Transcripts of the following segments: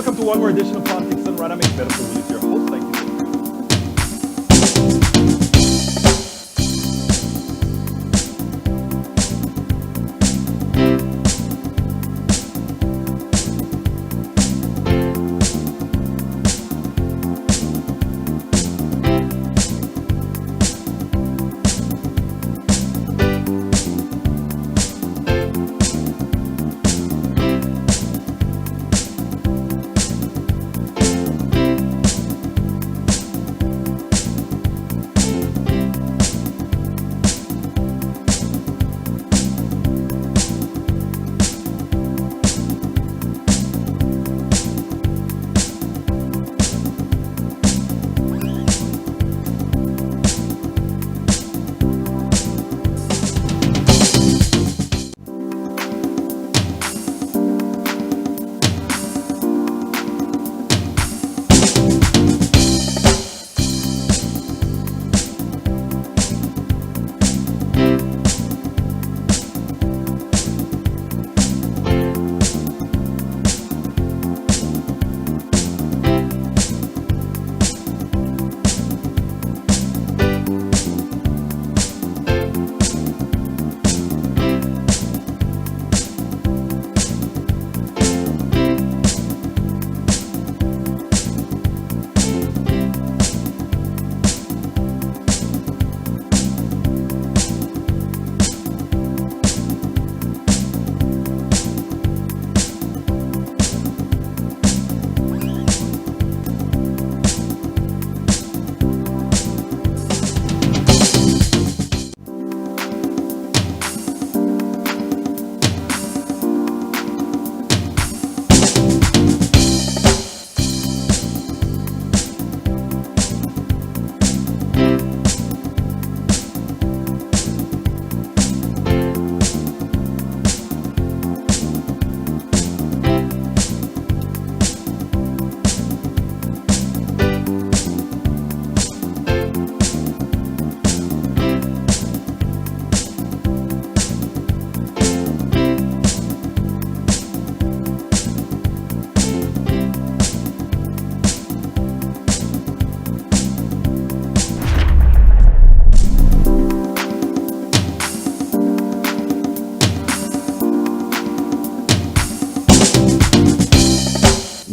Welcome to one more edition of Politics Done Right. I'm Egberto Willis, your host. Thank you.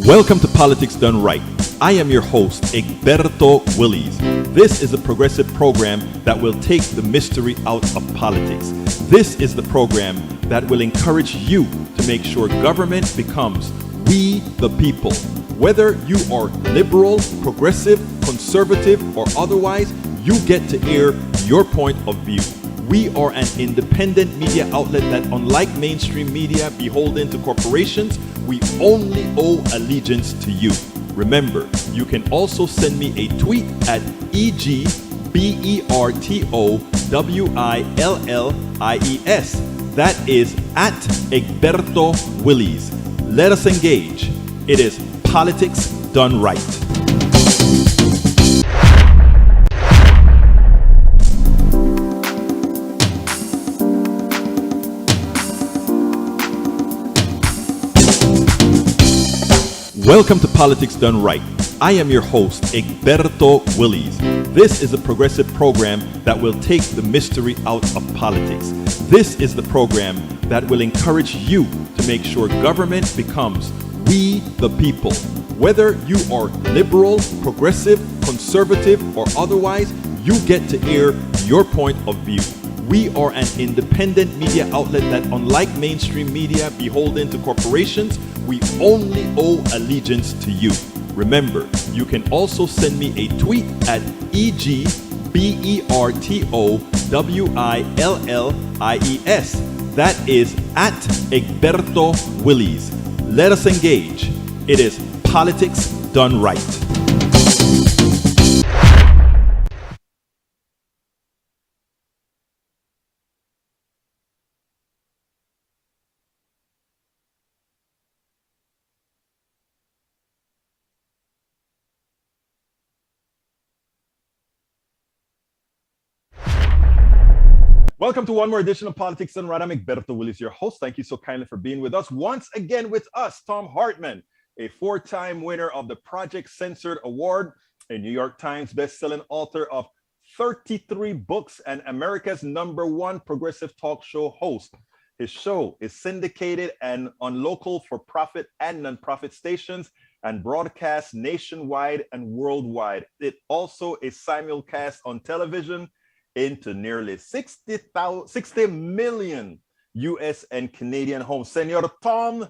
Welcome to Politics Done Right. I am your host, Egberto Willis. This is a progressive program that will take the mystery out of politics. This is the program that will encourage you to make sure government becomes we the people. Whether you are liberal, progressive, conservative, or otherwise, you get to air your point of view. We are an independent media outlet that, unlike mainstream media beholden to corporations, we only owe allegiance to you. Remember, you can also send me a tweet at EGBERTOWILLIES. That is at Egberto Willis. Let us engage. It is Politics Done Right. Welcome to Politics Done Right. I am your host, Egberto Willis. This is a progressive program that will take the mystery out of politics. This is the program that will encourage you to make sure government becomes we the people. Whether you are liberal, progressive, conservative, or otherwise, you get to air your point of view. We are an independent media outlet that, unlike mainstream media beholden to corporations, we only owe allegiance to you. Remember, you can also send me a tweet at EGBERTOWILLIES. That is at Egberto Willis. Let us engage. It is Politics Done Right. Welcome to one more edition of Politics Done Right. I'm Egberto Willis, your host. Thank you so kindly for being with us. Once again with us, Tom Hartman. a four-time winner of the Project Censored Award, a New York Times best-selling author of 33 books, and America's #1 progressive talk show host. His show is syndicated and on local for-profit and non-profit stations and broadcast nationwide and worldwide. It also is simulcast on television into nearly 60 million US and Canadian homes. Senor Tom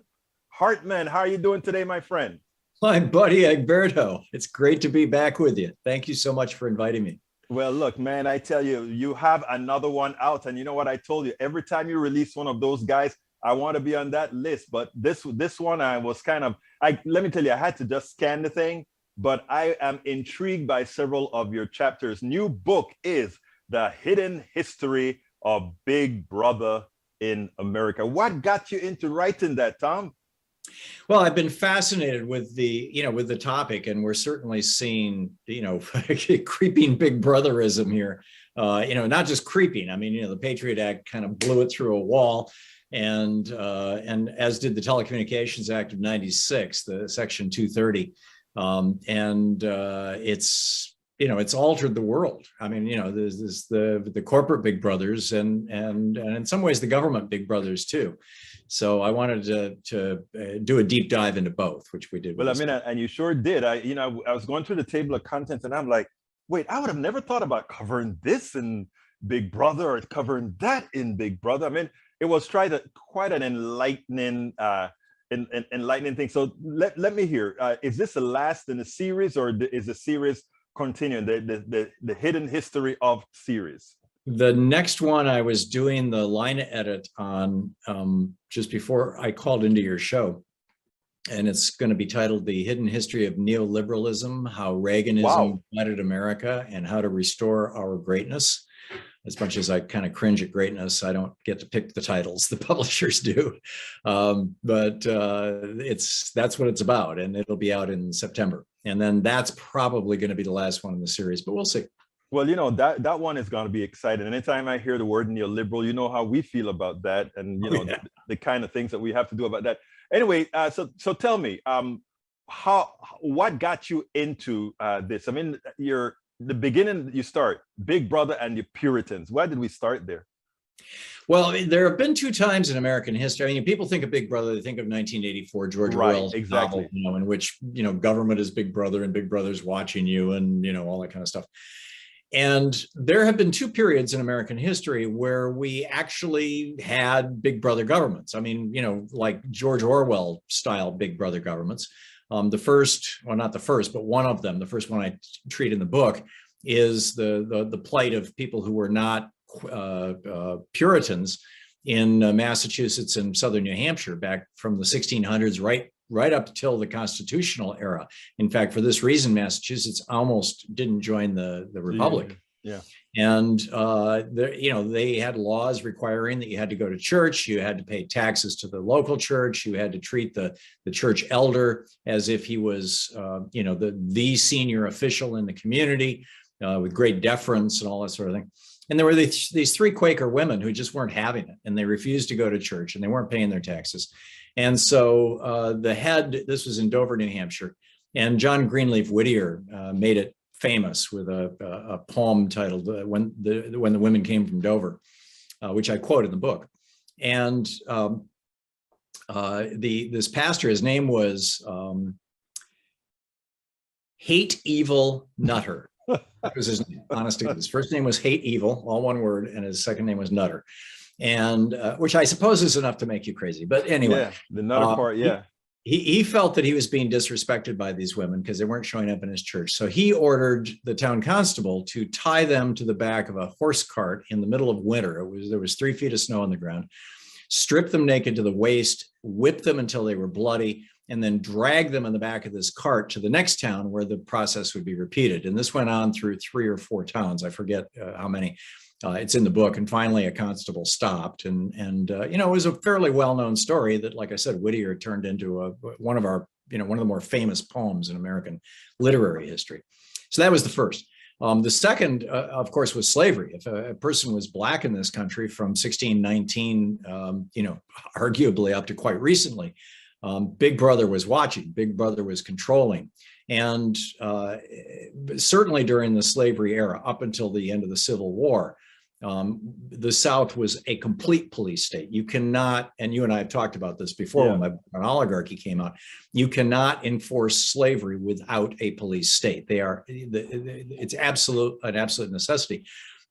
Hartman, how are you doing today, my friend? My buddy Egberto, it's great to be back with you. Thank you so much for inviting me. Well, look, man, I tell you, you have another one out. And you know what I told you? Every time you release one of those guys, I want to be on that list. But this one, I was kind of, let me tell you, I had to just scan the thing. But I am intrigued by several of your chapters. New book is The Hidden History of Big Brother in America. What got you into writing that, Tom? Well, I've been fascinated with the topic, and we're certainly seeing, creeping big brotherism here. Not just creeping. I mean, the Patriot Act kind of blew it through a wall, and as did the Telecommunications Act of '96, the Section 230, it's altered the world. I mean, there's the corporate big brothers and in some ways the government big brothers too. So I wanted to do a deep dive into both, which we did. Well, I mean, and you sure did. I was going through the table of contents and I'm like, wait, I would have never thought about covering this in Big Brother or covering that in Big Brother. I mean, it was quite an enlightening thing. So let me hear, is this the last in the series, or is the series continuing, the Hidden History of series? The next one I was doing the line edit on just before I called into your show, and it's going to be titled The Hidden History of Neoliberalism, How Reaganism Divided America and How to Restore Our Greatness. As much as I kind of cringe at greatness, I don't get to pick the titles, the publishers do. But that's what it's about, and it'll be out in September. And then that's probably going to be the last one in the series, but we'll see. Well, that one is going to be exciting. Anytime I hear the word neoliberal, you know how we feel about that, and the kind of things that we have to do about that. Anyway, so tell me, what got you into this? I mean, the beginning, you start Big Brother and your Puritans. Why did we start there? Well, there have been two times in American history. I mean, people think of Big Brother, they think of 1984, George Orwell's novel, in which, government is Big Brother and Big Brother's watching you and, all that kind of stuff. And there have been two periods in American history where we actually had Big Brother governments. I mean, like George Orwell style Big Brother governments. The first, well, not the first, but one of them, the first one I treat in the book, is the plight of people who were not Puritans in Massachusetts and southern New Hampshire back from the 1600s right up till the constitutional era. In fact, for this reason, Massachusetts almost didn't join the Republic. Yeah. And they had laws requiring that you had to go to church, you had to pay taxes to the local church, you had to treat the church elder as if he was the senior official in the community, with great deference and all that sort of thing. And there were these three Quaker women who just weren't having it, and they refused to go to church, and they weren't paying their taxes. And so the head, this was in Dover, New Hampshire, and John Greenleaf Whittier made it famous with a poem titled "When the Women Came from Dover," which I quote in the book. And this pastor, his name was Hate Evil Nutter. That was his name, honest to God. His first name was Hate Evil, all one word, and his second name was Nutter, and which I suppose is enough to make you crazy. But anyway, yeah, the Nutter part, yeah. He felt that he was being disrespected by these women because they weren't showing up in his church. So he ordered the town constable to tie them to the back of a horse cart in the middle of winter. There was 3 feet of snow on the ground, strip them naked to the waist, whip them until they were bloody, and then drag them in the back of this cart to the next town where the process would be repeated. And this went on through 3 or 4 towns. I forget how many. It's in the book. And finally, a constable stopped. And it was a fairly well-known story that, like I said, Whittier turned into one of the more famous poems in American literary history. So that was the first. The second, of course, was slavery. If a person was Black in this country from 1619, arguably up to quite recently, Big Brother was watching, Big Brother was controlling. And certainly during the slavery era, up until the end of the Civil War, the South was a complete police state. You cannot, and you and I have talked about this before when my book on oligarchy came out, you cannot enforce slavery without a police state. It's an absolute necessity.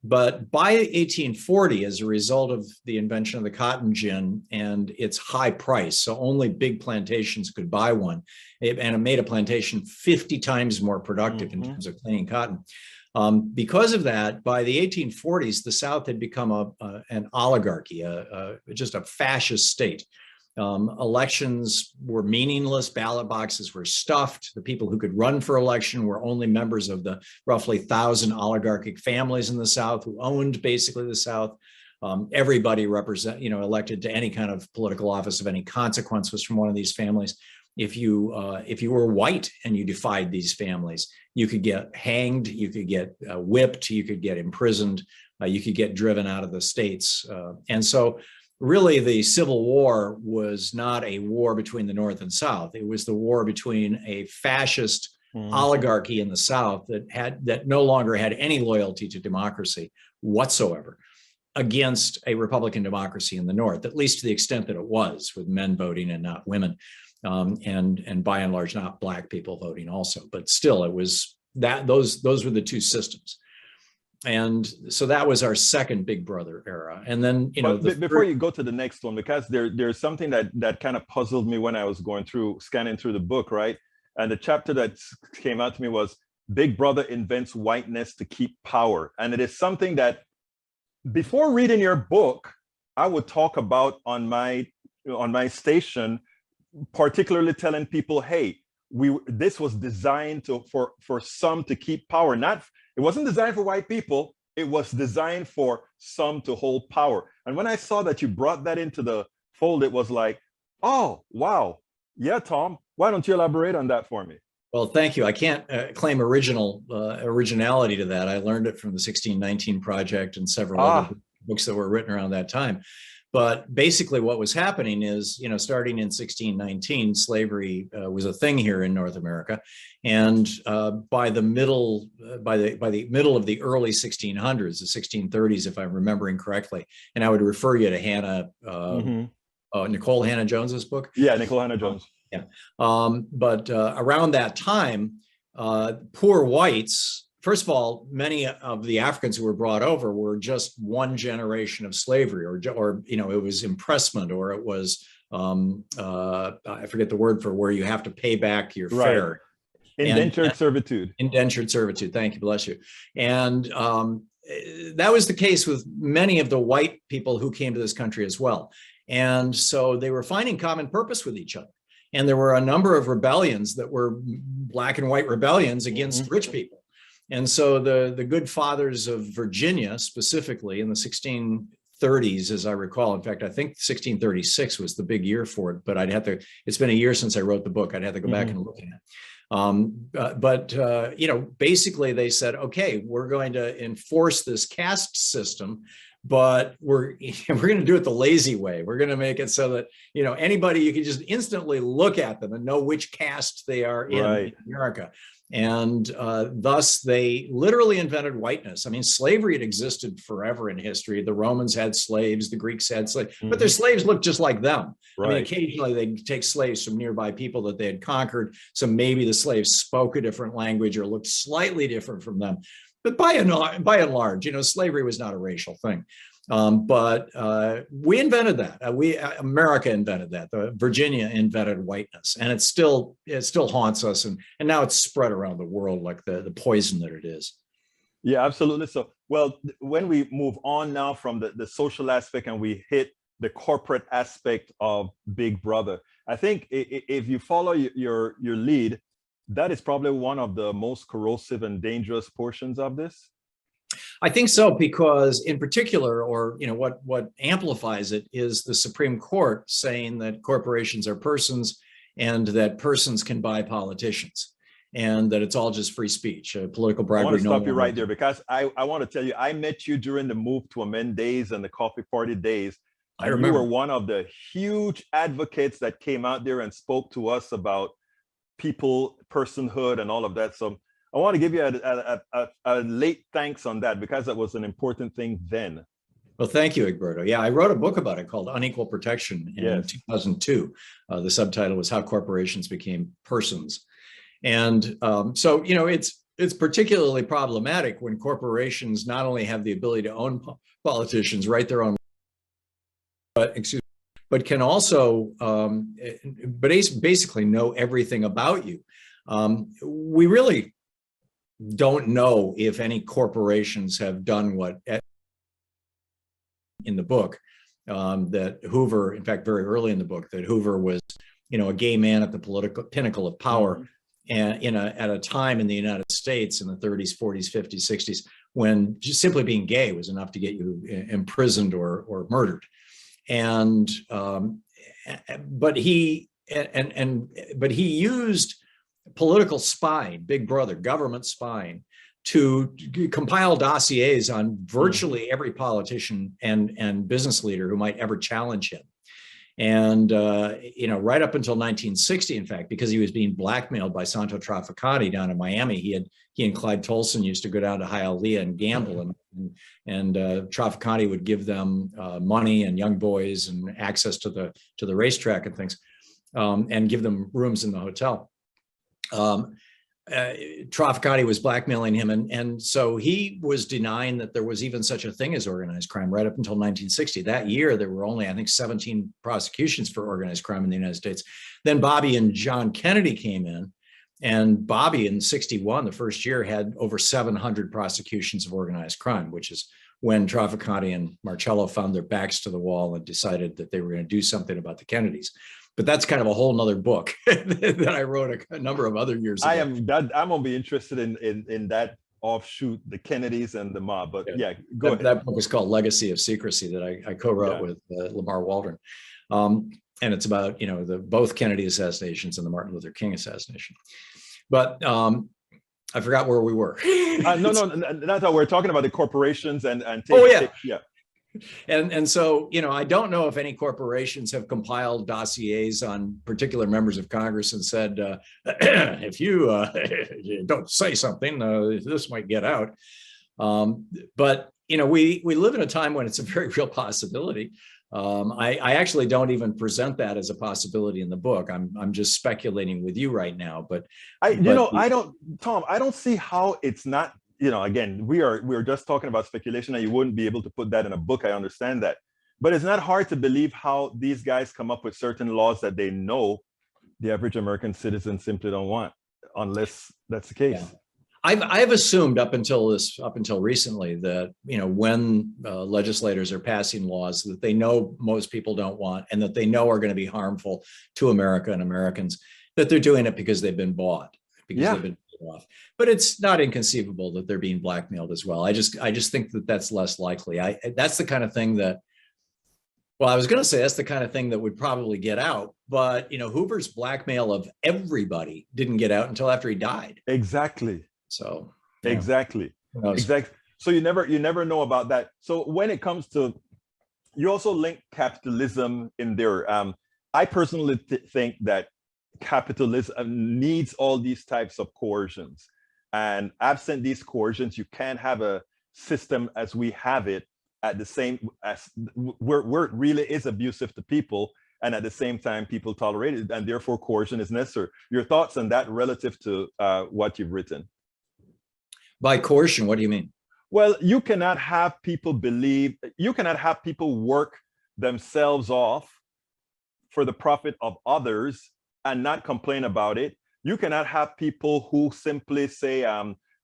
But by 1840, as a result of the invention of the cotton gin and its high price, so only big plantations could buy one, and it made a plantation 50 times more productive in terms of cleaning cotton. Because of that, by the 1840s, the South had become an oligarchy, just a fascist state. Elections were meaningless. Ballot boxes were stuffed. The people who could run for election were only members of the roughly 1,000 oligarchic families in the South who owned basically the South. Everybody elected to any kind of political office of any consequence was from one of these families. If you were white and you defied these families, you could get hanged, you could get whipped, you could get imprisoned, you could get driven out of the states. And so really the Civil War was not a war between the North and South. It was the war between a fascist oligarchy in the South that no longer had any loyalty to democracy whatsoever against a Republican democracy in the North, at least to the extent that it was, with men voting and not women. And by and large, not Black people voting also, but still it was that those were the two systems. And so that was our second Big Brother era. And then, before you go to the next one, because there's something that kind of puzzled me when I was scanning through the book, right? And the chapter that came out to me was Big Brother invents whiteness to keep power. And it is something that before reading your book, I would talk about on my station, particularly telling people, hey, this was designed for some to keep power. It wasn't designed for white people. It was designed for some to hold power. And when I saw that you brought that into the fold, it was like, oh, wow. Yeah, Tom, why don't you elaborate on that for me? Well, thank you. I can't claim originality to that. I learned it from the 1619 Project and several other books that were written around that time. But basically what was happening is, starting in 1619, slavery was a thing here in North America. And by the middle of the early 1600s, the 1630s, if I'm remembering correctly, and I would refer you to Nicole Hannah Jones's book. Yeah, Nicole Hannah Jones. Yeah. But around that time, poor whites, first of all, many of the Africans who were brought over were just one generation of slavery, or it was impressment, or it was I forget the word for where you have to pay back your fare. Indentured servitude. Indentured servitude. Thank you. Bless you. And that was the case with many of the white people who came to this country as well. And so they were finding common purpose with each other. And there were a number of rebellions that were black and white rebellions against rich people. And so the good fathers of Virginia, specifically in the 1630s, as I recall, in fact, I think 1636 was the big year for it, but it's been a year since I wrote the book. I'd have to go back and look at it. Basically they said, okay, we're going to enforce this caste system, but we're going to do it the lazy way. We're going to make it so that, anybody, you can just instantly look at them and know which caste they are in America. And thus they literally invented whiteness. I mean, slavery had existed forever in history. The Romans had slaves, the Greeks had slaves, but their slaves looked just like them. I mean, occasionally they'd take slaves from nearby people that they had conquered. So maybe the slaves spoke a different language or looked slightly different from them. But by and large, slavery was not a racial thing. But we invented that. America invented that. Virginia invented whiteness, and it still haunts us. And now it's spread around the world like the poison that it is. Yeah, absolutely. So, well, when we move on now from the social aspect and we hit the corporate aspect of Big Brother, I think if you follow your lead, that is probably one of the most corrosive and dangerous portions of this. I think so, because in particular, or what amplifies it is the Supreme Court saying that corporations are persons and that persons can buy politicians, and that it's all just free speech, political bribery. I want to stop you right there, because I want to tell you, I met you during the Move to Amend days and the Coffee Party days. I remember. You were one of the huge advocates that came out there and spoke to us about people, personhood, and all of that. So I want to give you a late thanks on that, because that was an important thing then. Well, thank you, Egberto. Yeah, I wrote a book about it called Unequal Protection in 2002. The subtitle was How Corporations Became Persons. And so, you know, it's particularly problematic when corporations not only have the ability to own politicians, write their own, but can also, basically know everything about you. We really don't know if any corporations have done what in the book, that Hoover, in fact, very early in the book, that Hoover was, you know, a gay man at the political pinnacle of power, and at a time in the United States in the 30s, 40s, 50s, 60s, when just simply being gay was enough to get you imprisoned or murdered. And but he used political spying, Big Brother, government spying, to compile dossiers on virtually every politician and business leader who might ever challenge him. And, you know, right up until 1960, in fact, because he was being blackmailed by Santo Trafficati down in Miami, he and Clyde Tolson used to go down to Hialeah and gamble, and Trafficati would give them money and young boys and access to the racetrack and things, and give them rooms in the hotel. Trafficati was blackmailing him, and so he was denying that there was even such a thing as organized crime right up until 1960. That year, there were only, I think, 17 prosecutions for organized crime in the United States. Then Bobby and John Kennedy came in, and Bobby in 61, the first year, had over 700 prosecutions of organized crime, which is when Trafficati and Marcello found their backs to the wall and decided that they were going to do something about the Kennedys. But that's kind of a whole nother book that I wrote a number of other years ago. I'm gonna be interested in that offshoot, the Kennedys and the mob. But yeah, go ahead. That book is called Legacy of Secrecy, that I co-wrote with Lamar Waldron, and it's about, you know, both Kennedy assassinations and the Martin Luther King assassination. But I forgot where we were. No, that's how we're talking about the corporations and yeah. And so, you know, I don't know if any corporations have compiled dossiers on particular members of Congress and said, if you don't say something, this might get out. But, you know, we live in a time when it's a very real possibility. I actually don't even present that as a possibility in the book. I'm just speculating with you right now. But I don't see how it's not. You know, again, we're just talking about speculation, and you wouldn't be able to put that in a book. I understand that, but it's not hard to believe how these guys come up with certain laws that they know the average American citizen simply don't want, unless that's the case. Yeah. I've assumed up until recently that, you know, when legislators are passing laws that they know most people don't want, and that they know are going to be harmful to America and Americans, that they're doing it because they've been bought, because they've been off. But it's not inconceivable that they're being blackmailed as well. I just think that that's less likely. That's the kind of thing that, well, I was going to say that's the kind of thing that would probably get out, but, you know, Hoover's blackmail of everybody didn't get out until after he died. Exactly. So exactly. So you never know about that. So when it comes to, you also link capitalism in there. I personally think that capitalism needs all these types of coercions, and absent these coercions, you can't have a system as we have it at the same as where it really is abusive to people, and at the same time people tolerate it, and therefore coercion is necessary. Your thoughts on that relative to what you've written? By coercion, what do you mean? Well, you cannot have people work themselves off for the profit of others and not complain about it. You cannot have people who simply say,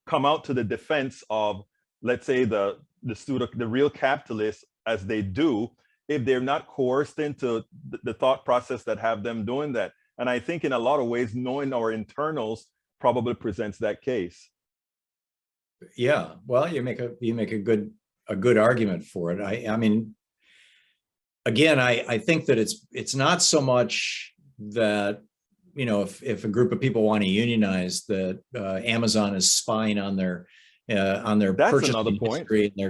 come out to the defense of, let's say, the real capitalists, as they do, if they're not coerced into the thought process that have them doing that. And I think in a lot of ways, knowing our internals probably presents that case. Yeah, well, you make a good argument for it. I mean, again, I think that it's not so much that, you know, if a group of people want to unionize, that Amazon is spying on their that's purchasing another point, history, and they're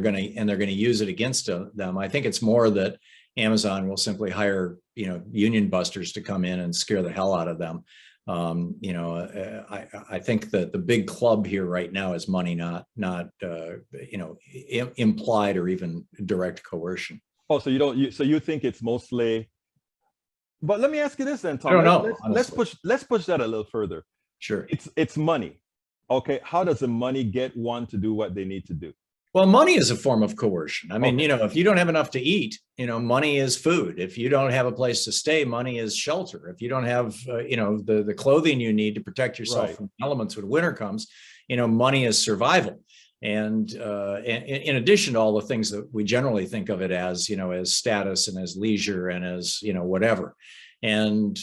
going to use it against them. I think it's more that, Amazon will simply hire, union busters to come in and scare the hell out of them. I think that the big club here right now is money, not implied or even direct coercion. Oh, so you think it's mostly? But let me ask you this then, Tom. I don't know. Let's push that a little further. Sure. It's money. Okay. How does the money get one to do what they need to do? Well, money is a form of coercion. I mean, if you don't have enough to eat, money is food. If you don't have a place to stay, money is shelter. If you don't have, the clothing you need to protect yourself from elements when winter comes, money is survival. And in addition to all the things that we generally think of it as, as status and as leisure and as, whatever. And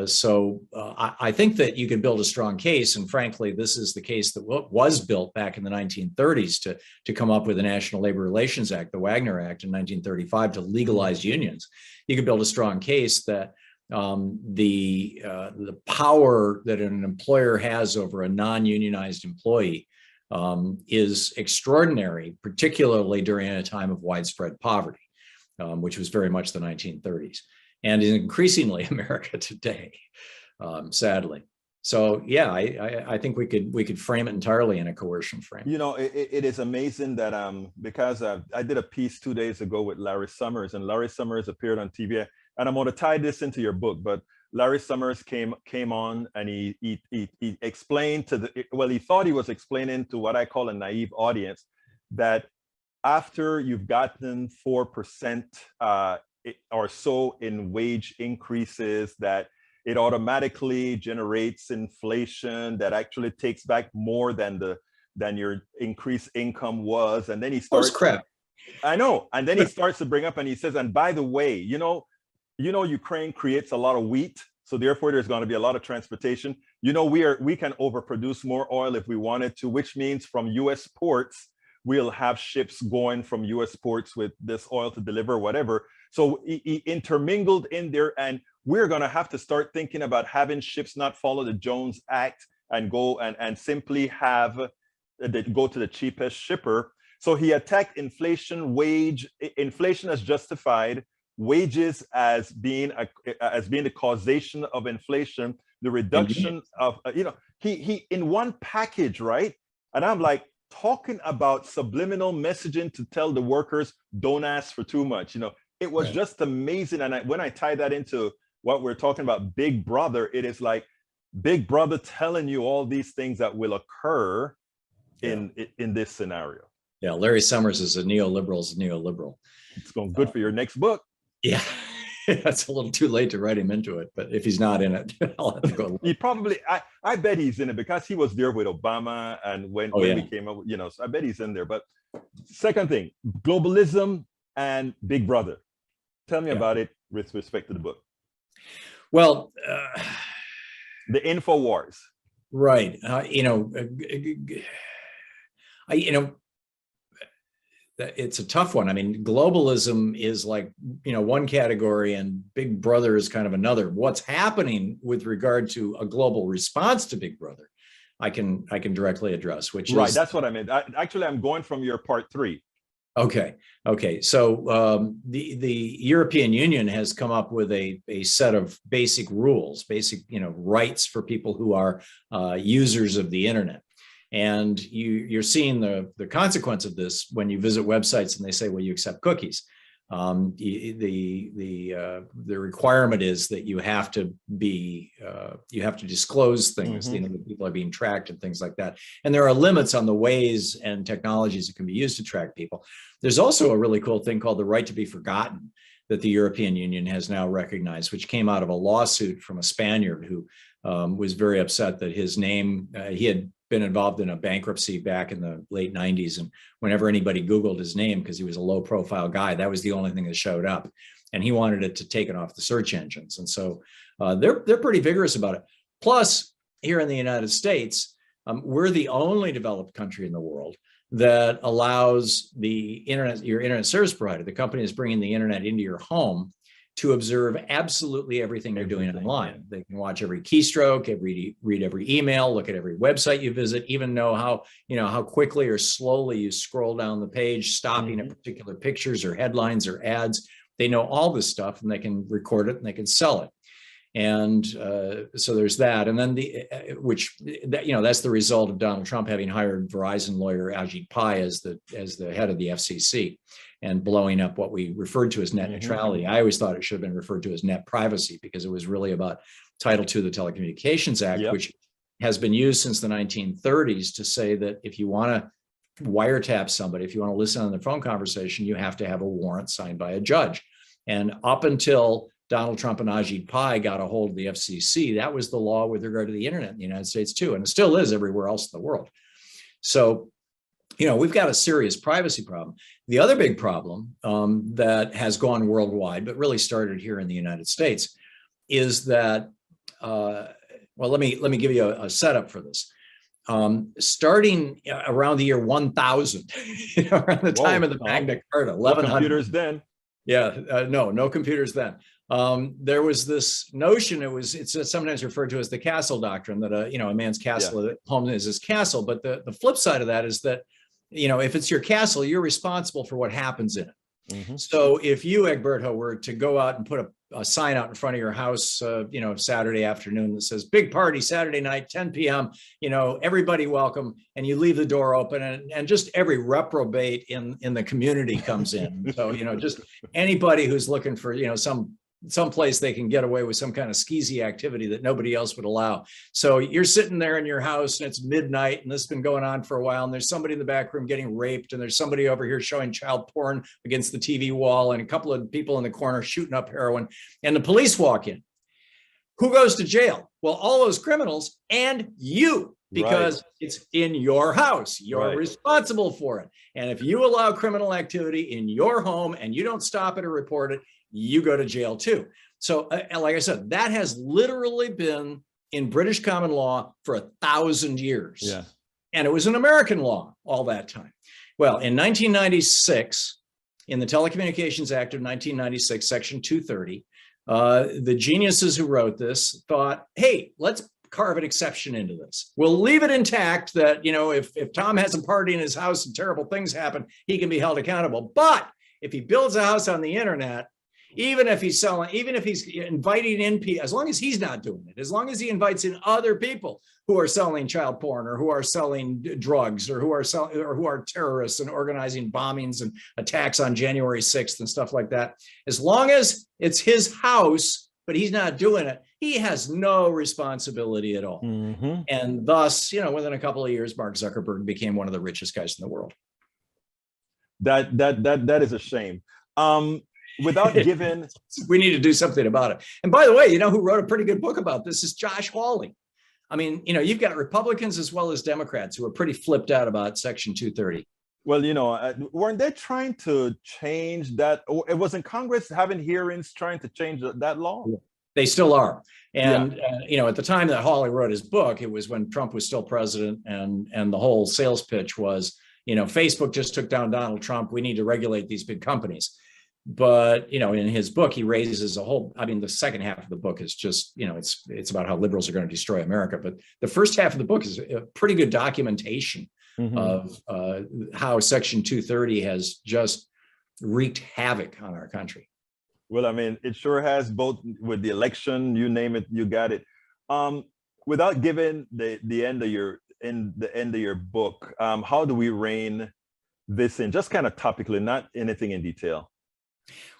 so I think that you could build a strong case. And frankly, this is the case that was built back in the 1930s to come up with the National Labor Relations Act, the Wagner Act in 1935, to legalize unions. You could build a strong case that the power that an employer has over a non-unionized employee is extraordinary, particularly during a time of widespread poverty, which was very much the 1930s. And is increasingly America today, sadly. So yeah, I think we could frame it entirely in a coercion frame. It is amazing that because I did a piece 2 days ago with Larry Summers, and Larry Summers appeared on TV, and I'm going to tie this into your book. But Larry Summers came on, and he explained he thought he was explaining to what I call a naive audience that after you've gotten 4% or so in wage increases, that it automatically generates inflation that actually takes back more than your increased income was. And then he starts crap. I know. And then he starts to bring up, and he says, and by the way, Ukraine creates a lot of wheat, so therefore there's going to be a lot of transportation. We can overproduce more oil if we wanted to, which means from US ports we'll have ships going from US ports with this oil to deliver whatever. So he intermingled in there, and we're going to have to start thinking about having ships not follow the Jones Act and go and simply go to the cheapest shipper. So he attacked inflation as justified, wages as being the causation of inflation, the reduction of he in one package, right? And I'm like, talking about subliminal messaging to tell the workers, don't ask for too much. It was just amazing. And when I tie that into what we're talking about, Big Brother, it is like Big Brother telling you all these things that will occur in this scenario. Yeah, Larry Summers is a neoliberal. It's going good for your next book. Yeah, it's a little too late to write him into it, but if he's not in it, I'll have to go. He probably, I bet he's in it because he was there with Obama, and when we came up, so I bet he's in there. But second thing, globalism and Big Brother. Tell me about it with respect to the book. Well, the InfoWars. Right. It's a tough one. I mean, globalism is like, one category, and Big Brother is kind of another. What's happening with regard to a global response to Big Brother, I can directly address, which is that's what I meant. Actually, I'm going from your part 3. Okay. So the European Union has come up with a set of basic rules, rights for people who are users of the internet. And you're seeing the consequence of this when you visit websites and they say, well, you accept cookies. The requirement is that you have to disclose things, that people are being tracked and things like that. And there are limits on the ways and technologies that can be used to track people. There's also a really cool thing called the right to be forgotten that the European Union has now recognized, which came out of a lawsuit from a Spaniard who was very upset that his name, he had been involved in a bankruptcy back in the late 90s. And whenever anybody Googled his name, because he was a low profile guy, that was the only thing that showed up. And he wanted it to take it off the search engines. And so they're pretty vigorous about it. Plus, here in the United States, we're the only developed country in the world that allows your internet service provider, the company that's bringing the internet into your home, to observe absolutely everything you're doing online. They can watch every keystroke, read every email, look at every website you visit, even know how quickly or slowly you scroll down the page, stopping at particular pictures or headlines or ads. they know all this stuff and they can record it and they can sell it. And so there's that. And then that's the result of Donald Trump having hired Verizon lawyer Ajit Pai as the head of the FCC and blowing up what we referred to as net neutrality. I always thought it should have been referred to as net privacy, because it was really about Title II of the Telecommunications Act, which has been used since the 1930s to say that if you want to wiretap somebody, if you want to listen on their phone conversation, you have to have a warrant signed by a judge. And up until Donald Trump and Ajit Pai got a hold of the FCC, that was the law with regard to the internet in the United States too, and it still is everywhere else in the world. So, we've got a serious privacy problem. The other big problem that has gone worldwide, but really started here in the United States, is that, let me give you a setup for this. Starting around the year 1000, around the time of the Magna Carta, 1100. No computers then. No computers then. There was this notion, it's sometimes referred to as the castle doctrine, that a man's castle at home is his castle. But the flip side of that is that, if it's your castle, you're responsible for what happens in it. So if you, Egberto, were to go out and put a sign out in front of your house, Saturday afternoon that says "Big party Saturday night, 10 p.m., everybody welcome," and you leave the door open, and just every reprobate in the community comes in. So, just anybody who's looking for, some place they can get away with some kind of skeezy activity that nobody else would allow. So you're sitting there in your house and it's midnight and this has been going on for a while, and there's somebody in the back room getting raped, and there's somebody over here showing child porn against the TV wall, and a couple of people in the corner shooting up heroin, and the police walk in. Who goes to jail? Well, all those criminals and you, because it's in your house. You're responsible for it. And if you allow criminal activity in your home and you don't stop it or report it, you go to jail too. So like I said, that has literally been in British common law for 1,000 years. Yeah. And it was an American law all that time. Well, in 1996, in the Telecommunications Act of 1996, Section 230, the geniuses who wrote this thought, hey, let's carve an exception into this. We'll leave it intact that, if Tom has a party in his house and terrible things happen, he can be held accountable. But if he builds a house on the internet, even if he's inviting in people, as long as he's not doing it, as long as he invites in other people who are selling child porn or who are selling drugs or who are terrorists and organizing bombings and attacks on January 6th and stuff like that, as long as it's his house, but he's not doing it, he has no responsibility at all. And thus, within a couple of years, Mark Zuckerberg became one of the richest guys in the world. That is a shame. Without giving, we need to do something about it. And by the way, who wrote a pretty good book about this is Josh Hawley. I mean, you've got Republicans as well as Democrats who are pretty flipped out about Section 230. Well, weren't they trying to change that? Or it wasn't Congress having hearings trying to change that law? They still are. And, at the time that Hawley wrote his book, it was when Trump was still president, and the whole sales pitch was, Facebook just took down Donald Trump. We need to regulate these big companies. But, in his book, he raises the second half of the book is just, it's about how liberals are going to destroy America. But the first half of the book is a pretty good documentation of how Section 230 has just wreaked havoc on our country. Well, it sure has, both with the election, you name it, you got it. Without giving the end of your book, how do we rein this in? Just kind of topically, not anything in detail.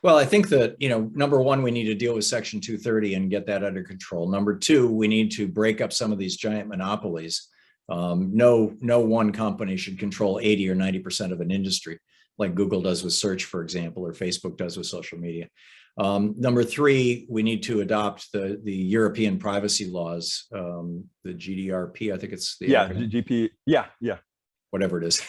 Well, I think that, number one, we need to deal with Section 230 and get that under control. Number two, we need to break up some of these giant monopolies. No one company should control 80 or 90% of an industry, like Google does with search, for example, or Facebook does with social media. Number three, we need to adopt the European privacy laws, the GDPR, I think it's the GP, whatever it is.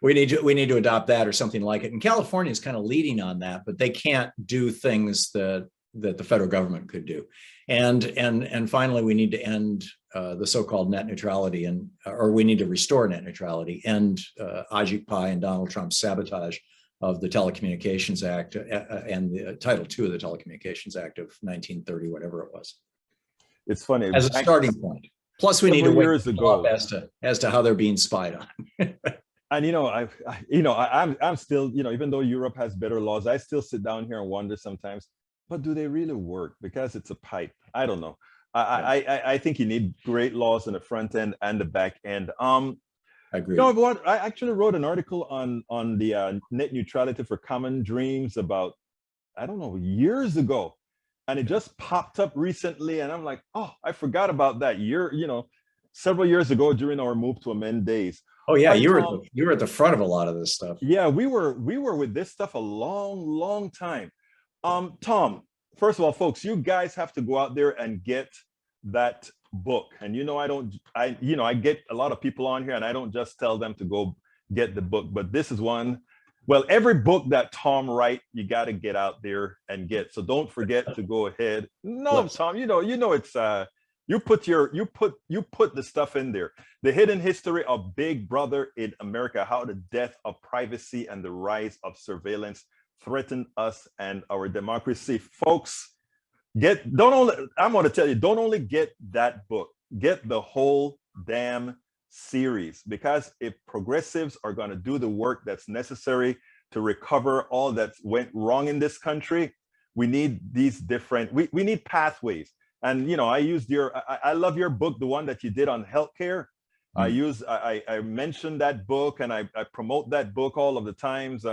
We need to adopt that or something like it. And California is kind of leading on that, but they can't do things that the federal government could do. And finally, we need to end the so-called net neutrality, or we need to restore net neutrality, and Ajit Pai and Donald Trump's sabotage of the Telecommunications Act and the Title II of the Telecommunications Act of 1930, whatever it was. It's funny. As a starting point. Plus, we need to wake up as to how they're being spied on. And I'm still, even though Europe has better laws, I still sit down here and wonder sometimes, but do they really work? Because it's a pipe. I don't know. Yeah, I think you need great laws in the front end and the back end. agreed. What? I actually wrote an article on the net neutrality for common dreams about, I don't know, years ago, and it just popped up recently, and I'm like, oh, I forgot about that several years ago during our move to amend days. Oh yeah, All right, you were at the front of a lot of this stuff. yeah, we were with this stuff a long time. Tom, first of all, folks, you guys have to go out there and get that book. And I get a lot of people on here and I don't just tell them to go get the book, but this is one. Well, every book that Tom writes, you got to get out there and get. So don't forget to go ahead. No, Tom, it's you put the stuff in there. The hidden history of Big Brother in America, how the death of privacy and the rise of surveillance threaten us and our democracy. Folks, I'm going to tell you, don't only get that book, get the whole damn series, because if progressives are going to do the work that's necessary to recover all that went wrong in this country, we need these different, we need pathways. And I love your book, the one that you did on healthcare. I mentioned that book and I promote that book all of the times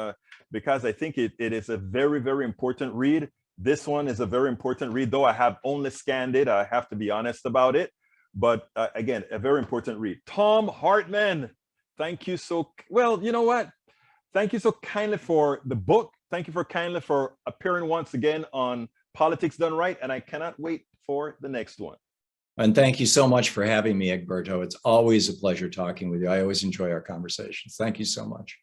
because I think it is a very, very important read. This one is a very important read, though I have only scanned it. I have to be honest about it. But again, a very important read. Tom Hartman, thank you you know what? Thank you so kindly for the book. Thank you for appearing once again on Politics Done Right. And I cannot wait for the next one. And thank you so much for having me, Egberto. It's always a pleasure talking with you. I always enjoy our conversations. Thank you so much.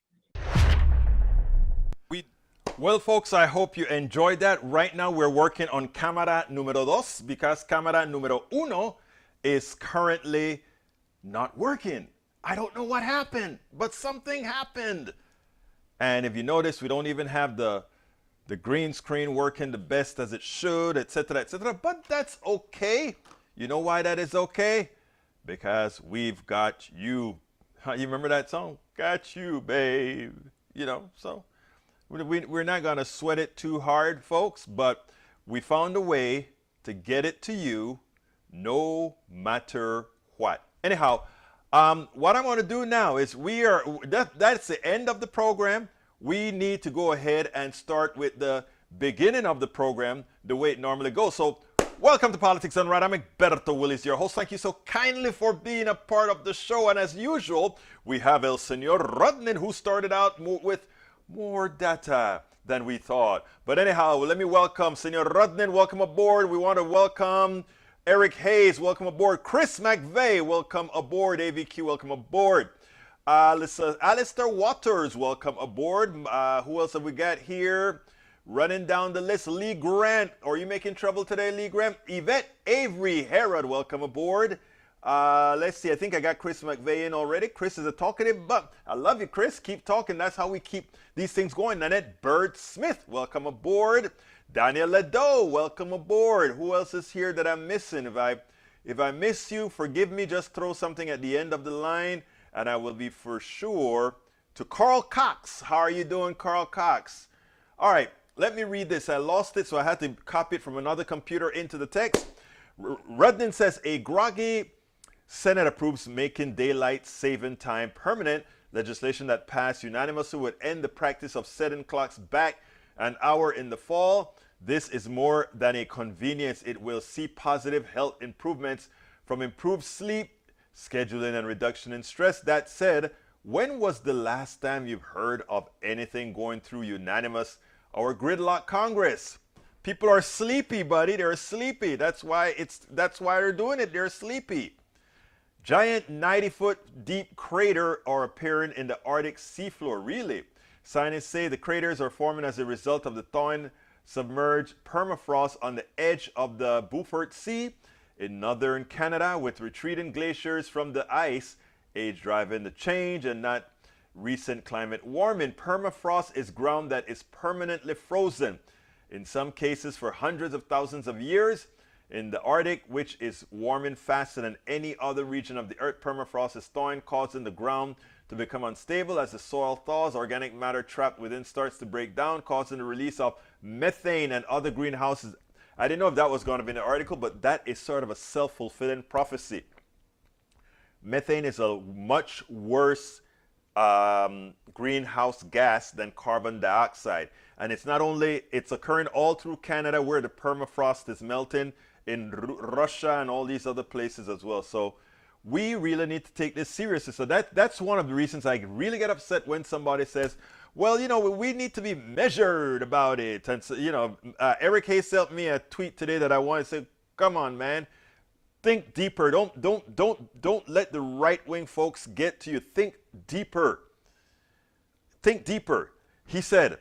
Well, folks, I hope you enjoyed that. Right now, we're working on cámara número dos because cámara número uno is currently not working. I don't know what happened, but something happened. And if you notice, we don't even have the green screen working the best as it should, etc., etc. But that's okay. You know why that is okay? Because we've got you. You remember that song? Got you, babe. So we're not going to sweat it too hard, folks, but we found a way to get it to you no matter what. Anyhow, what I'm going to do now is that's the end of the program. We need to go ahead and start with the beginning of the program the way it normally goes. So welcome to Politics Done Right. I'm Egberto Willies, your host. Thank you so kindly for being a part of the show. And as usual, we have El Senor Rodnin, who started out with more data than we thought. But anyhow, let me welcome Senor Rodnin. Welcome aboard. We want to welcome Eric Hayes. Welcome aboard. Chris McVeigh. Welcome aboard. AVQ. Welcome aboard. Alistair Waters. Welcome aboard. Who else have we got here? Running down the list, Lee Grant. Are you making trouble today, Lee Grant? Yvette Avery Herod, welcome aboard. Let's see, I think I got Chris McVeigh in already. Chris is a talkative, but I love you, Chris. Keep talking. That's how we keep these things going. Nanette Bird Smith, welcome aboard. Daniel Ledo, welcome aboard. Who else is here that I'm missing? If I miss you, forgive me. Just throw something at the end of the line, and I will be for sure. To Carl Cox. How are you doing, Carl Cox? All right. Let me read this. I lost it, so I had to copy it from another computer into the text. Rudnin says, a groggy Senate approves making daylight saving time permanent. Legislation that passed unanimously would end the practice of setting clocks back an hour in the fall. This is more than a convenience. It will see positive health improvements from improved sleep, scheduling, and reduction in stress. That said, when was the last time you've heard of anything going through unanimous or gridlock Congress? People are sleepy, buddy. They're sleepy. That's why they're doing it. They're sleepy. Giant 90-foot deep crater are appearing in the Arctic seafloor. Really? Scientists say the craters are forming as a result of the thawing submerged permafrost on the edge of the Beaufort Sea in northern Canada, with retreating glaciers from the ice, age driving the change and not recent climate warming. Permafrost is ground that is permanently frozen, in some cases for hundreds of thousands of years. In the Arctic, which is warming faster than any other region of the Earth, permafrost is thawing, causing the ground to become unstable. As the soil thaws, organic matter trapped within starts to break down, causing the release of methane and other greenhouses. I didn't know if that was going to be in the article, but that is sort of a self-fulfilling prophecy. Methane is a much worse greenhouse gas than carbon dioxide. And it's not only, it's occurring all through Canada where the permafrost is melting, in Russia and all these other places as well. So we really need to take this seriously. So that's one of the reasons I really get upset when somebody says, well, you know, we need to be measured about it. And so, you know, Eric Hayes sent me a tweet today that I want to say, come on, man. Think deeper. Don't let the right-wing folks get to you. Think deeper. Think deeper. He said,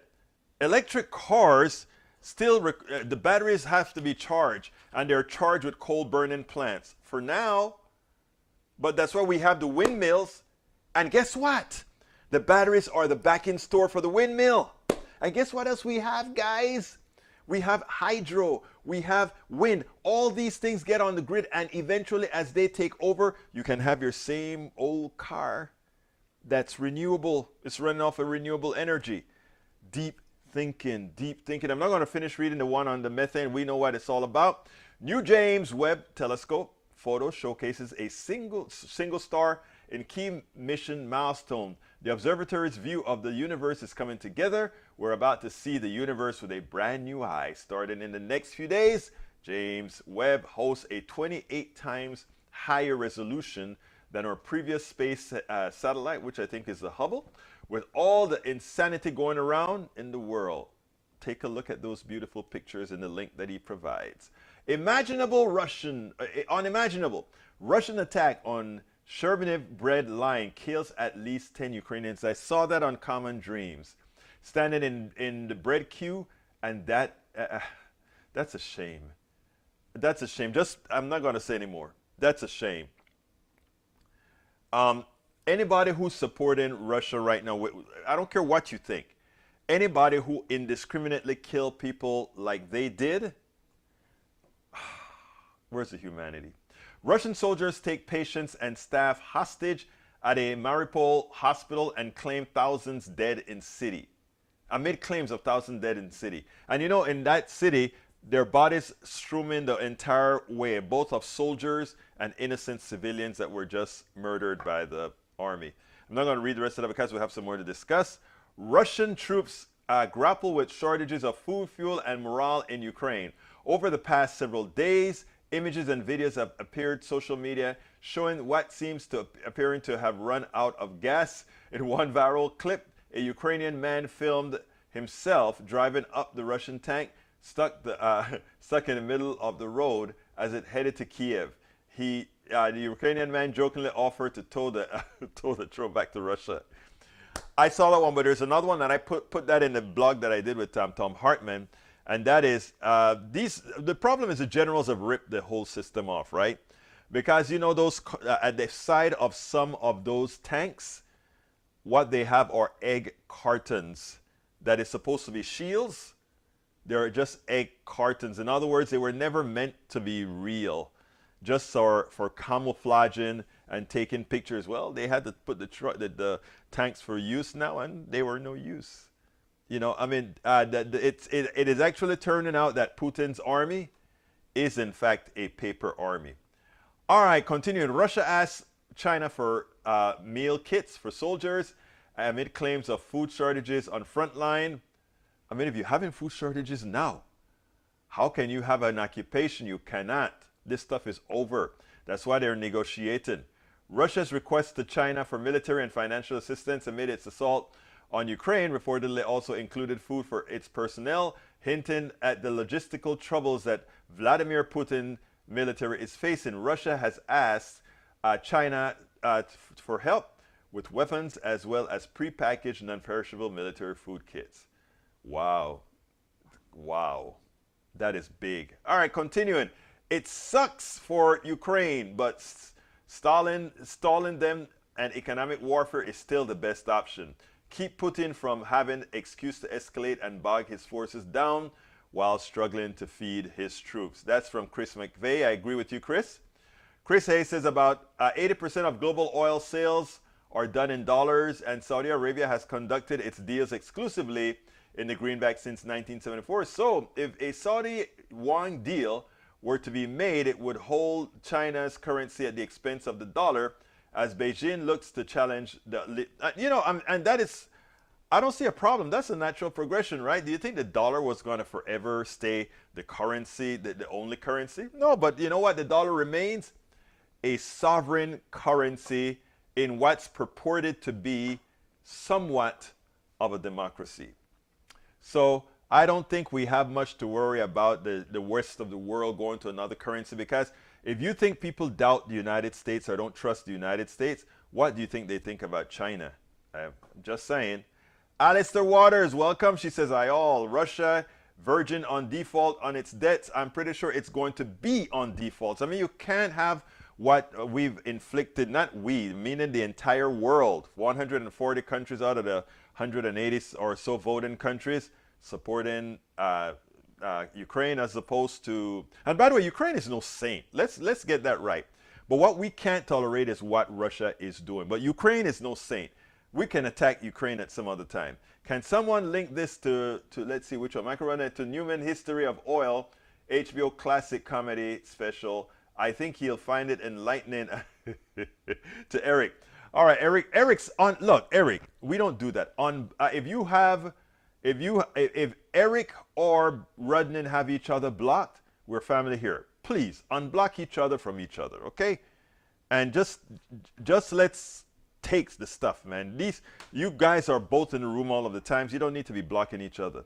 electric cars still, the batteries have to be charged, and they're charged with coal-burning plants for now. But that's why we have the windmills. And guess what? The batteries are the back-end store for the windmill. And guess what else we have, guys? We have hydro, we have wind. All these things get on the grid, and eventually as they take over, you can have your same old car that's renewable. It's running off of renewable energy. Deep thinking, deep thinking. I'm not going to finish reading the one on the methane. We know what it's all about. New James Webb Telescope photo showcases a single star in key mission milestone. The observatory's view of the universe is coming together. We're about to see the universe with a brand new eye. Starting in the next few days, James Webb hosts a 28 times higher resolution than our previous space satellite, which I think is the Hubble, with all the insanity going around in the world. Take a look at those beautiful pictures in the link that he provides. Unimaginable Russian attack on Sherbeniv-bred lion kills at least 10 Ukrainians. I saw that on Common Dreams. Standing in the bread queue, and that's a shame. That's a shame. I'm not going to say anymore. That's a shame. Anybody who's supporting Russia right now, I don't care what you think. Anybody who indiscriminately kill people like they did, where's the humanity? Russian soldiers take patients and staff hostage at a Mariupol hospital and claim thousands dead in city. Amid claims of thousands dead in city. And you know, in that city, their bodies streaming the entire way, both of soldiers and innocent civilians that were just murdered by the army. I'm not going to read the rest of that because we have some more to discuss. Russian troops grapple with shortages of food, fuel, and morale in Ukraine. Over the past several days, images and videos have appeared social media showing what seems to appearing to have run out of gas. In one viral clip, a Ukrainian man filmed himself driving up the Russian tank stuck in the middle of the road as it headed to Kiev. The Ukrainian man jokingly offered to tow the truck back to Russia. I saw that one, but there's another one, and I put that in the blog that I did with Tom Hartman, and that is the problem is the generals have ripped the whole system off, right? Because you know those at the side of some of those tanks, what they have are egg cartons that is supposed to be shields. They're just egg cartons. In other words, they were never meant to be real, just for camouflaging and taking pictures. Well, they had to put the tanks for use now, and they were no use. You know, I mean, it is actually turning out that Putin's army is in fact a paper army. All right, continuing. Russia asks China for meal kits for soldiers amid claims of food shortages on front line. I mean, if you're having food shortages now, how can you have an occupation? You cannot. This stuff is over. That's why they're negotiating. Russia's request to China for military and financial assistance amid its assault on Ukraine reportedly also included food for its personnel, hinting at the logistical troubles that Vladimir Putin military is facing. Russia has asked China for help with weapons as well as prepackaged non-perishable military food kits. Wow. Wow. That is big. All right, continuing. It sucks for Ukraine, but stalling them and economic warfare is still the best option. Keep Putin from having excuse to escalate and bog his forces down while struggling to feed his troops. That's from Chris McVeigh. I agree with you, Chris. Chris Hayes says about 80% of global oil sales are done in dollars, and Saudi Arabia has conducted its deals exclusively in the greenback since 1974. So if a Saudi yuan deal were to be made, it would hold China's currency at the expense of the dollar as Beijing looks to challenge the, and that is, I don't see a problem. That's a natural progression, right? Do you think the dollar was going to forever stay the currency, the only currency? No, but you know what? The dollar remains a sovereign currency in what's purported to be somewhat of a democracy. So I don't think we have much to worry about the rest of the world going to another currency, because if you think people doubt the United States or don't trust the United States, what do you think they think about China? I'm just saying. Alistair Waters, welcome. She says, Russia, Virgin on default on its debts. I'm pretty sure it's going to be on default. I mean, you can't have what we've inflicted, not we, meaning the entire world, 140 countries out of the 180 or so voting countries supporting Ukraine, as opposed to, and by the way, Ukraine is no saint. Let's get that right. But what we can't tolerate is what Russia is doing. But Ukraine is no saint. We can attack Ukraine at some other time. Can someone link this to let's see which one? I can run it to Newman History of Oil, HBO classic comedy special. I think he'll find it enlightening. To Eric. All right, Eric's on. Look, Eric, we don't do that. On if Eric or Rudnin have each other blocked, we're family here. Please unblock each other from each other, okay? And just let's take the stuff, man. You guys are both in the room all of the times. You don't need to be blocking each other.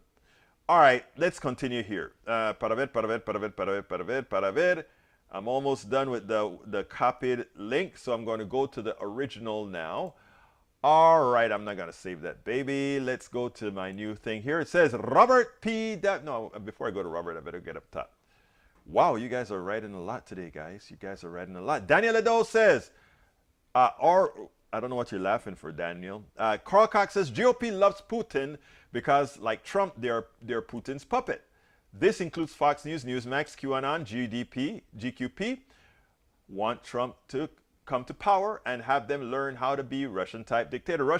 All right, let's continue here. Para ver. I'm almost done with the copied link, so I'm going to go to the original now. All right, I'm not going to save that, baby. Let's go to my new thing here. It says Robert P. No, before I go to Robert, I better get up top. Wow, you guys are writing a lot today, guys. You guys are writing a lot. Daniel Ado says, I don't know what you're laughing for, Daniel. Carl Cox says, GOP loves Putin because, like Trump, they're Putin's puppet. This includes Fox News, Newsmax, QAnon, GQP, want Trump to come to power and have them learn how to be Russian-type dictator.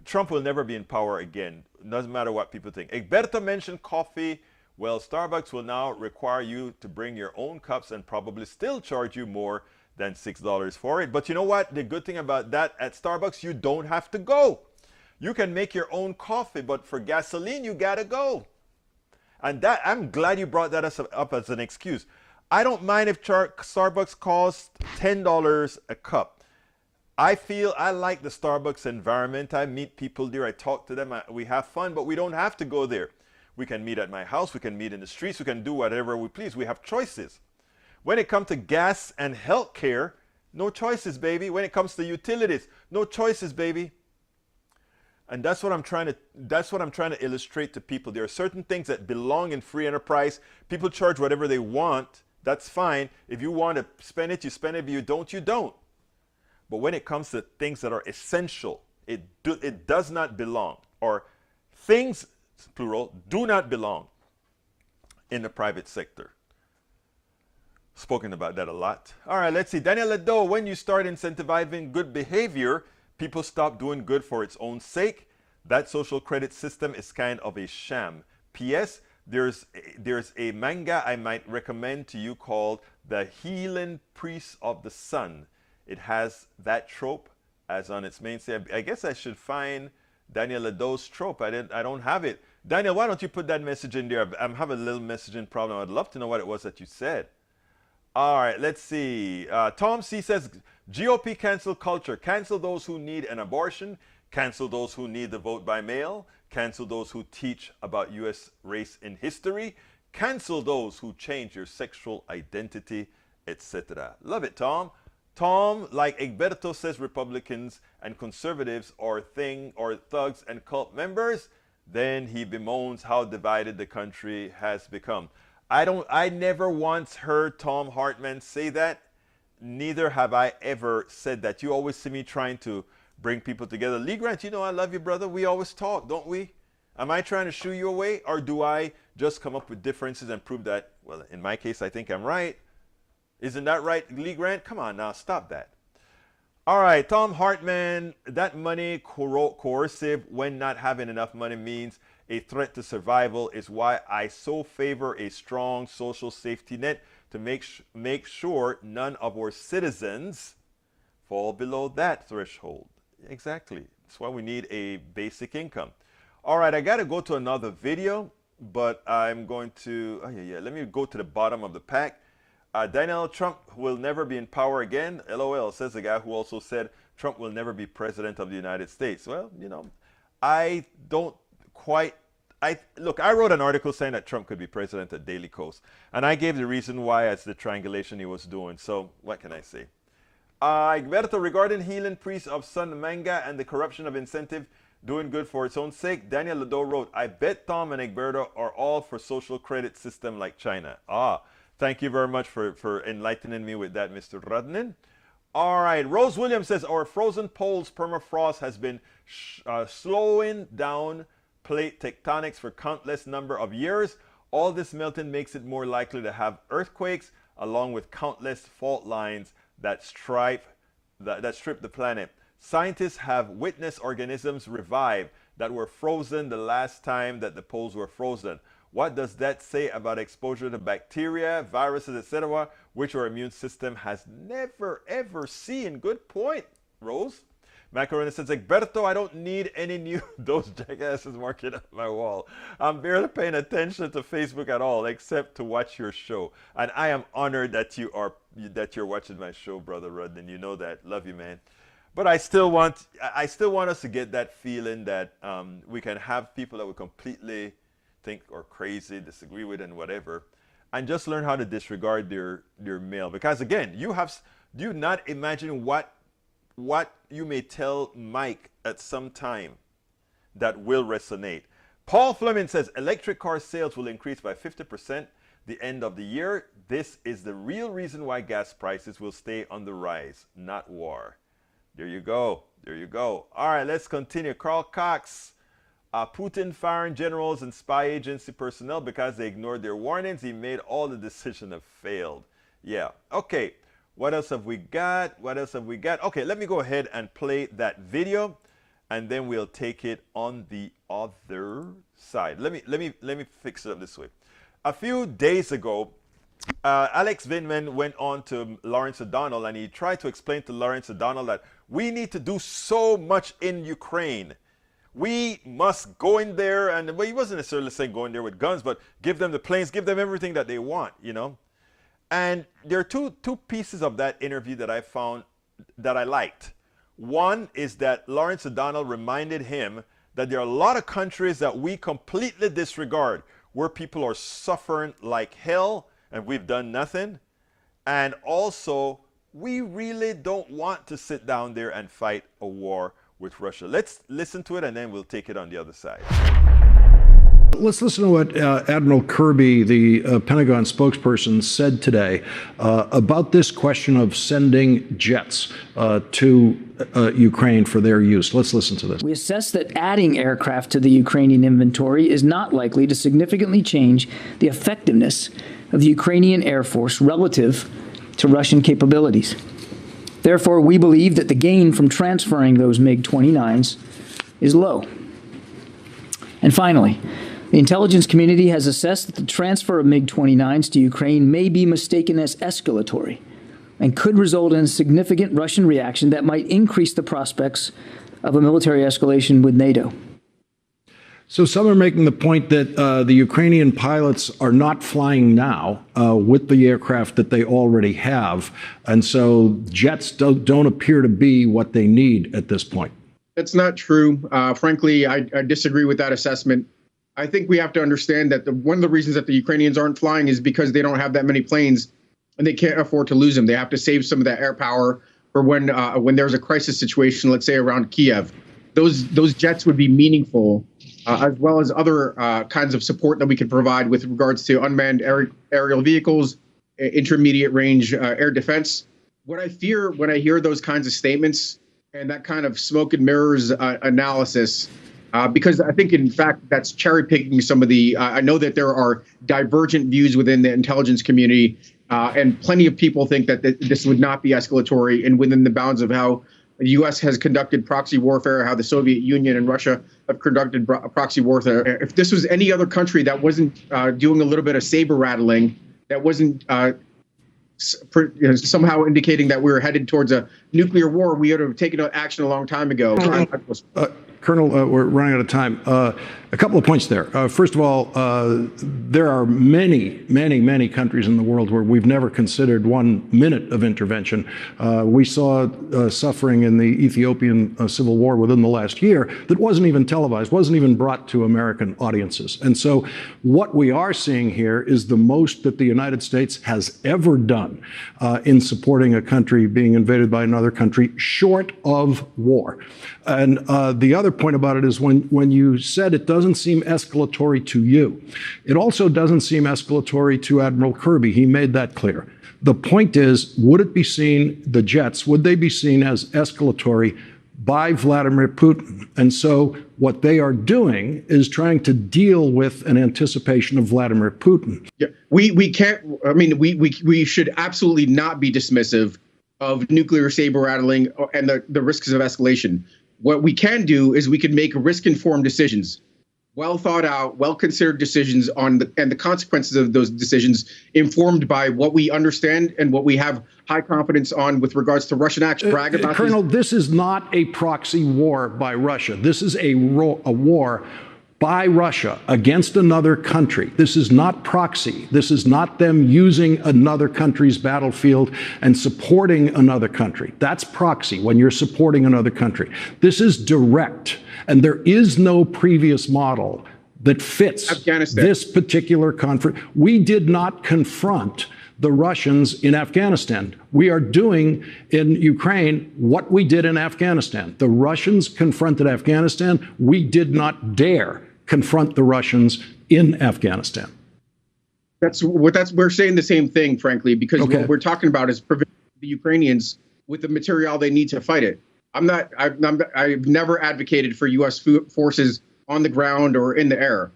Trump will never be in power again. Doesn't matter what people think. Egberto mentioned coffee. Well, Starbucks will now require you to bring your own cups and probably still charge you more than $6 for it. But you know what? The good thing about that, at Starbucks, you don't have to go. You can make your own coffee, but for gasoline, you gotta go. And that, I'm glad you brought that up as an excuse. I don't mind if Starbucks costs $10 a cup. I feel I like the Starbucks environment. I meet people there. I talk to them. We have fun, but we don't have to go there. We can meet at my house. We can meet in the streets. We can do whatever we please. We have choices. When it comes to gas and health care, no choices, baby. When it comes to utilities, no choices, baby. And that's what I'm trying to illustrate to people. There are certain things that belong in free enterprise. People charge whatever they want. That's fine. If you want to spend it, you spend it. If you don't, you don't. But when it comes to things that are essential, it does not belong. Or things, plural, do not belong in the private sector. Spoken about that a lot. All right, let's see. Daniel Ledo, when you start incentivizing good behavior, people stop doing good for its own sake. That social credit system is kind of a sham. P.S. There's a manga I might recommend to you called The Healing Priest of the Sun. It has that trope as on its mainstay. I guess I should find Daniel Ledo's trope. I don't have it. Daniel, why don't you put that message in there? I'm having a little messaging problem. I'd love to know what it was that you said. All right, let's see. Tom C says, GOP cancel culture. Cancel those who need an abortion. Cancel those who need the vote by mail. Cancel those who teach about U.S. race in history. Cancel those who change your sexual identity, etc. Love it, Tom. Tom, like Egberto says, Republicans and conservatives are thugs and cult members. Then he bemoans how divided the country has become. I never once heard Tom Hartman say that. Neither have I ever said that. You always see me trying to bring people together. Lee Grant, you know I love you, brother. We always talk, don't we? Am I trying to shoo you away, or do I just come up with differences and prove that, well, in my case, I think I'm right? Isn't that right, Lee Grant? Come on now, stop that. All right, Tom Hartman, that money coercive when not having enough money means a threat to survival is why I so favor a strong social safety net to make sure none of our citizens fall below that threshold. Exactly. That's why we need a basic income. All right, I got to go to another video, but I'm going to, let me go to the bottom of the pack. Donald Trump will never be in power again. LOL, says the guy who also said Trump will never be president of the United States. Well, I don't quite. Look, I wrote an article saying that Trump could be president at Daily Kos, and I gave the reason why as the triangulation he was doing. So what can I say? Egberto, regarding healing priests of Sun Manga and the corruption of incentive doing good for its own sake, Daniel Lado wrote, I bet Tom and Egberto are all for social credit system like China. Thank you very much for enlightening me with that, Mr. Radnin. All right, Rose Williams says, our frozen poles permafrost has been slowing down plate tectonics for countless number of years. All this melting makes it more likely to have earthquakes, along with countless fault lines that strip the planet. Scientists have witnessed organisms revive that were frozen the last time that the poles were frozen. What does that say about exposure to bacteria, viruses, etc., which our immune system has never, ever seen? Good point, Rose. Macaroni says, Egberto, I don't need any new those jackasses marking up my wall. I'm barely paying attention to Facebook at all, except to watch your show. And I am honored that you're watching my show, Brother Rudden. You know that. Love you, man. But I still want us to get that feeling that we can have people that we completely think are crazy, disagree with, and whatever, and just learn how to disregard their mail. Because again, do you not imagine what you may tell Mike at some time that will resonate? Paul Fleming says electric car sales will increase by 50% the end of the year. This is the real reason why gas prices will stay on the rise, not war. There you go. There you go. All right, let's continue. Carl Cox. Putin firing generals and spy agency personnel because they ignored their warnings. He made all the decisions have failed. Yeah. Okay. What else have we got? What else have we got? Okay, let me go ahead and play that video, and then we'll take it on the other side. Let me fix it up this way. A few days ago, Alex Vindman went on to Lawrence O'Donnell, and he tried to explain to Lawrence O'Donnell that we need to do so much in Ukraine. We must go in there, and well, he wasn't necessarily saying go in there with guns, but give them the planes, give them everything that they want, And there are two pieces of that interview that I found that I liked. One is that Lawrence O'Donnell reminded him that there are a lot of countries that we completely disregard, where people are suffering like hell, and we've done nothing. And also, we really don't want to sit down there and fight a war with Russia. Let's listen to it, and then we'll take it on the other side. Let's listen to what Admiral Kirby, the Pentagon spokesperson, said today about this question of sending jets to Ukraine for their use. Let's listen to this. We assess that adding aircraft to the Ukrainian inventory is not likely to significantly change the effectiveness of the Ukrainian Air Force relative to Russian capabilities. Therefore, we believe that the gain from transferring those MiG-29s is low. And finally, the intelligence community has assessed that the transfer of MiG-29s to Ukraine may be mistaken as escalatory and could result in a significant Russian reaction that might increase the prospects of a military escalation with NATO. So some are making the point that the Ukrainian pilots are not flying now with the aircraft that they already have. And so jets don't appear to be what they need at this point. That's not true. Frankly, I disagree with that assessment. I think we have to understand that one of the reasons that the Ukrainians aren't flying is because they don't have that many planes and they can't afford to lose them. They have to save some of that air power for when there's a crisis situation, let's say around Kiev. Those jets would be meaningful, as well as other kinds of support that we could provide with regards to unmanned aerial vehicles, intermediate range air defense. What I fear when I hear those kinds of statements and that kind of smoke and mirrors analysis, because I think, in fact, that's cherry picking some of the I know that there are divergent views within the intelligence community And plenty of people think that this would not be escalatory and within the bounds of how the U.S. has conducted proxy warfare, how the Soviet Union and Russia have conducted proxy warfare. If this was any other country that wasn't doing a little bit of saber rattling, that wasn't somehow indicating that we were headed towards a nuclear war, we would have taken action a long time ago. Colonel, we're running out of time. A couple of points there. First of all, there are many countries in the world where we've never considered 1 minute of intervention. We saw suffering in the Ethiopian civil war within the last year that wasn't even televised, wasn't even brought to American audiences. And so what we are seeing here is the most that the United States has ever done in supporting a country being invaded by another country short of war. And the other point about it is when you said it doesn't seem escalatory to you, it also doesn't seem escalatory to Admiral Kirby. He made that clear. The point is, would it be seen, the jets, would they be seen as escalatory by Vladimir Putin? And so what they are doing is trying to deal with an anticipation of Vladimir Putin. Yeah, we can't, I mean, we should absolutely not be dismissive of nuclear saber rattling and the risks of escalation. What we can do is we can make risk-informed decisions, well thought out, well-considered decisions and the consequences of those decisions informed by what we understand and what we have high confidence on with regards to Russian action. Brag about Colonel, this is not a proxy war by Russia. This is a war by Russia against another country. This is not proxy. This is not them using another country's battlefield and supporting another country. That's proxy when you're supporting another country. This is direct, and there is no previous model that fits this particular conflict. We did not confront the Russians in Afghanistan. We are doing in Ukraine what we did in Afghanistan. The Russians confronted Afghanistan. We did not dare confront the Russians in Afghanistan. We're saying the same thing, frankly, because what we're talking about is providing the Ukrainians with the material they need to fight it. I've never advocated for U.S. forces on the ground or in the air.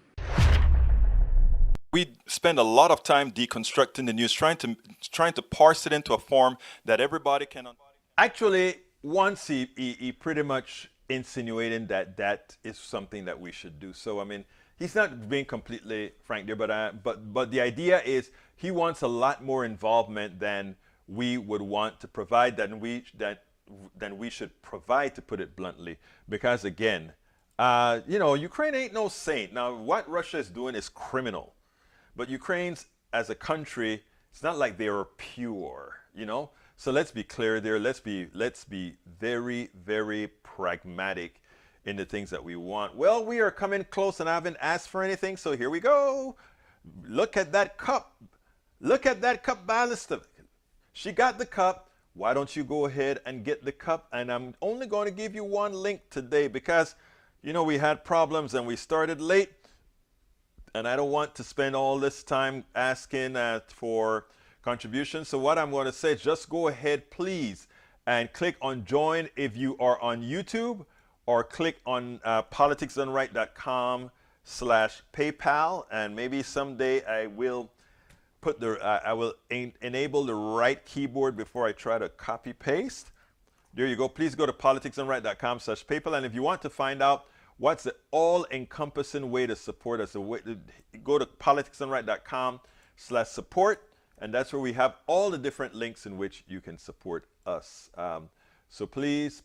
We spend a lot of time deconstructing the news, trying to parse it into a form that everybody can. Actually, once he pretty much insinuating that is something that we should do. So I mean, he's not being completely frank there, but the idea is he wants a lot more involvement than we would want to provide, than we should provide, to put it bluntly. Because again, Ukraine ain't no saint. Now, what Russia is doing is criminal, but Ukraine's as a country, it's not like they are pure, So let's be clear there. Let's be very, very pragmatic in the things that we want. Well, we are coming close and I haven't asked for anything, so here we go. Look at that cup. Look at that cup, Ballista. She got the cup. Why don't you go ahead and get the cup? And I'm only going to give you one link today because, we had problems and we started late. And I don't want to spend all this time asking for contributions. So what I'm going to say is just go ahead, please, and click on join if you are on YouTube, or click on politicsdoneright.com/PayPal, and maybe someday I will enable the right keyboard before I try to copy paste. There you go. Please go to politicsdoneright.com/PayPal, and if you want to find out what's the all-encompassing way to support us, go to politicsdoneright.com/support. And that's where we have all the different links in which you can support us. So please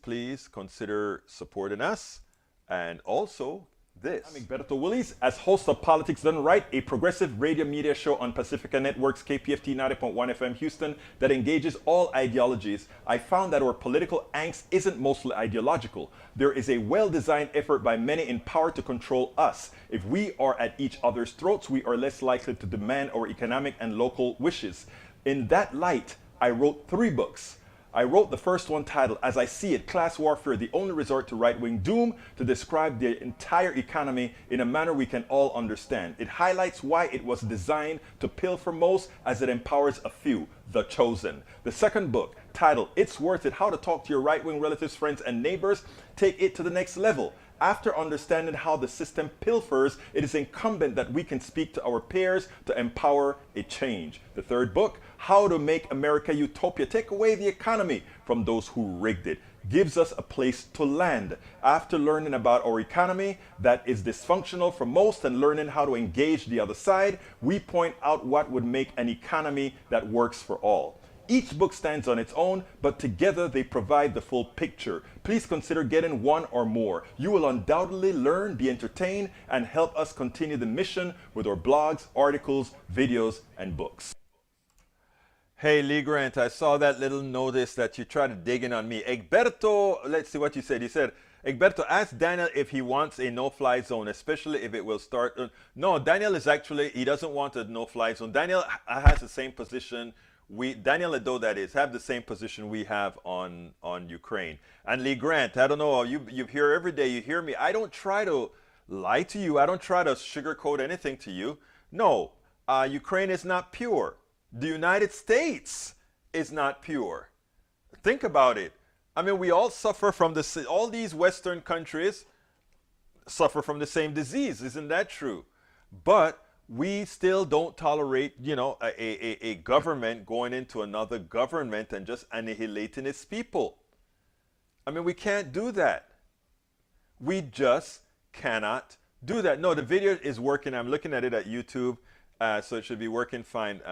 consider supporting us. And also this. I'm Egberto Willies, as host of Politics Done Right, a progressive radio media show on Pacifica Network's KPFT 90.1 FM Houston that engages all ideologies. I found that our political angst isn't mostly ideological. There is a well-designed effort by many in power to control us. If we are at each other's throats, we are less likely to demand our economic and local wishes. In that light, I wrote 3 books. I wrote the first one titled, As I See It, Class Warfare, the Only Resort to Right-Wing Doom, to describe the entire economy in a manner we can all understand. It highlights why it was designed to pilfer most as it empowers a few, the chosen. The second book, titled, It's Worth It, How to Talk to Your Right-Wing Relatives, Friends, and Neighbors, take it to the next level. After understanding how the system pilfers, it is incumbent that we can speak to our peers to empower a change. The third book, How to Make America Utopia, Take Away the Economy from Those Who Rigged It, gives us a place to land. After learning about our economy that is dysfunctional for most and learning how to engage the other side, we point out what would make an economy that works for all. Each book stands on its own, but together they provide the full picture. Please consider getting one or more. You will undoubtedly learn, be entertained, and help us continue the mission with our blogs, articles, videos, and books. Hey, Lee Grant, I saw that little notice that you tried to dig in on me. Egberto, let's see what you said. You said, Egberto, ask Daniel if he wants a no-fly zone, especially if it will start. No, Daniel is actually, he doesn't want a no-fly zone. Daniel has the same position. Daniel Ado, that is, have the same position we have on Ukraine. And Lee Grant, I don't know, you hear every day, you hear me. I don't try to lie to you. I don't try to sugarcoat anything to you. No, Ukraine is not pure. The United States is not pure. Think about it. I mean, we all suffer from all these Western countries suffer from the same disease. Isn't that true? But we still don't tolerate, you know, a government going into another government and just annihilating its people. I mean, we can't do that. We just cannot do that. No, the video is working. I'm looking at it at YouTube. So it should be working fine.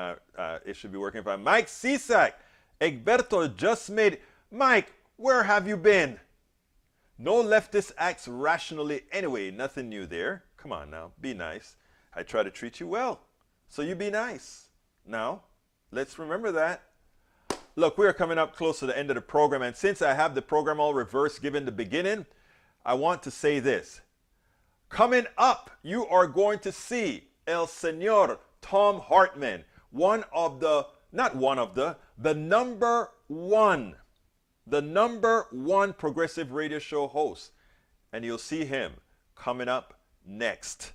It should be working fine. Mike Psaki, Egberto just made. Mike, where have you been? No leftist acts rationally anyway. Nothing new there. Come on now, be nice. I try to treat you well, so you be nice. Now, let's remember that. Look, we are coming up close to the end of the program, and since I have the program all reversed given the beginning, I want to say this. Coming up, you are going to see El Señor Tom Hartman, the number one progressive radio show host. And you'll see him coming up next.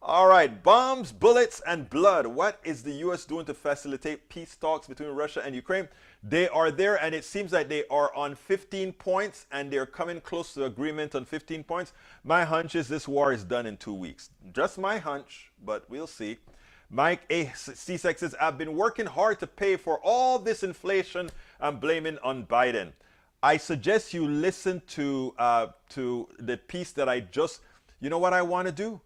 All right, bombs, bullets, and blood. What is the U.S. doing to facilitate peace talks between Russia and Ukraine? They are there, and it seems like they are on 15 points, and they're coming close to agreement on 15 points. My hunch is this war is done in 2 weeks. Just my hunch, but we'll see. Mike A. Psaki says, I've been working hard to pay for all this inflation I'm blaming on Biden. I suggest you listen to the piece that I just, you know what I want to do?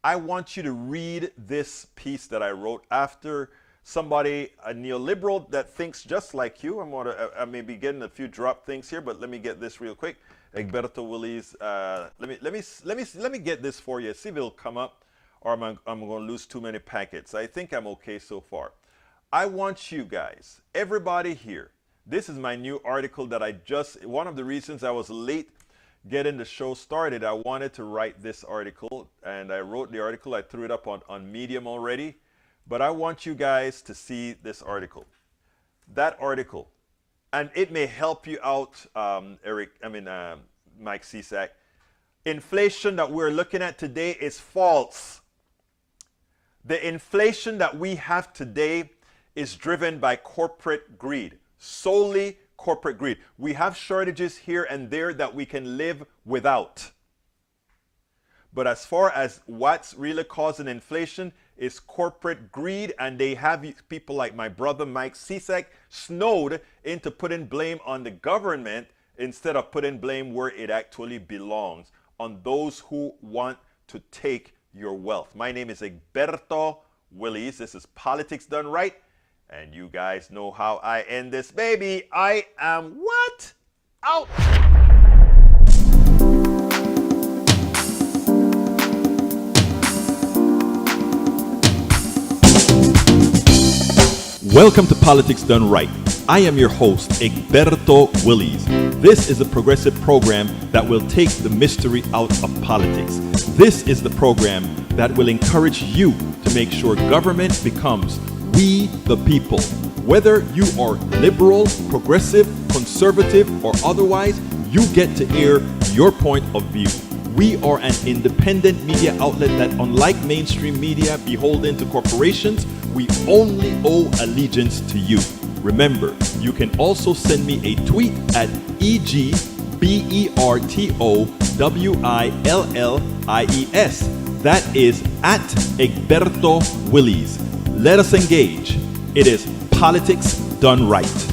I want you to read this piece that I wrote after somebody, a neoliberal that thinks just like you. I may be getting a few drop things here, but let me get this real quick. Egberto Willies, let me get this for you. See if it'll come up, or I'm going to lose too many packets. I think I'm okay so far. I want you guys, everybody here. This is my new article that one of the reasons I was late getting the show started, I wanted to write this article, and I wrote the article. I threw it up on Medium already, but I want you guys to see this article. That article, and it may help you out, Mike Psaki. Inflation that we're looking at today is false. The inflation that we have today is driven by corporate greed, solely corporate greed. We have shortages here and there that we can live without. But as far as what's really causing inflation is corporate greed, and they have people like my brother Mike Psaki snowed into putting blame on the government instead of putting blame where it actually belongs, on those who want to take your wealth. My name is Egberto Willies. This is Politics Done Right. And you guys know how I end this, baby. I am what? Out. Welcome to Politics Done Right. I am your host, Egberto Willies. This is a progressive program that will take the mystery out of politics. This is the program that will encourage you to make sure government becomes we the people. Whether you are liberal, progressive, conservative, or otherwise, you get to air your point of view. We are an independent media outlet that, unlike mainstream media beholden to corporations, we only owe allegiance to you. Remember, you can also send me a tweet at EG BERTOWILLIES. That is at Egberto Willies. Let us engage. It is politics done right.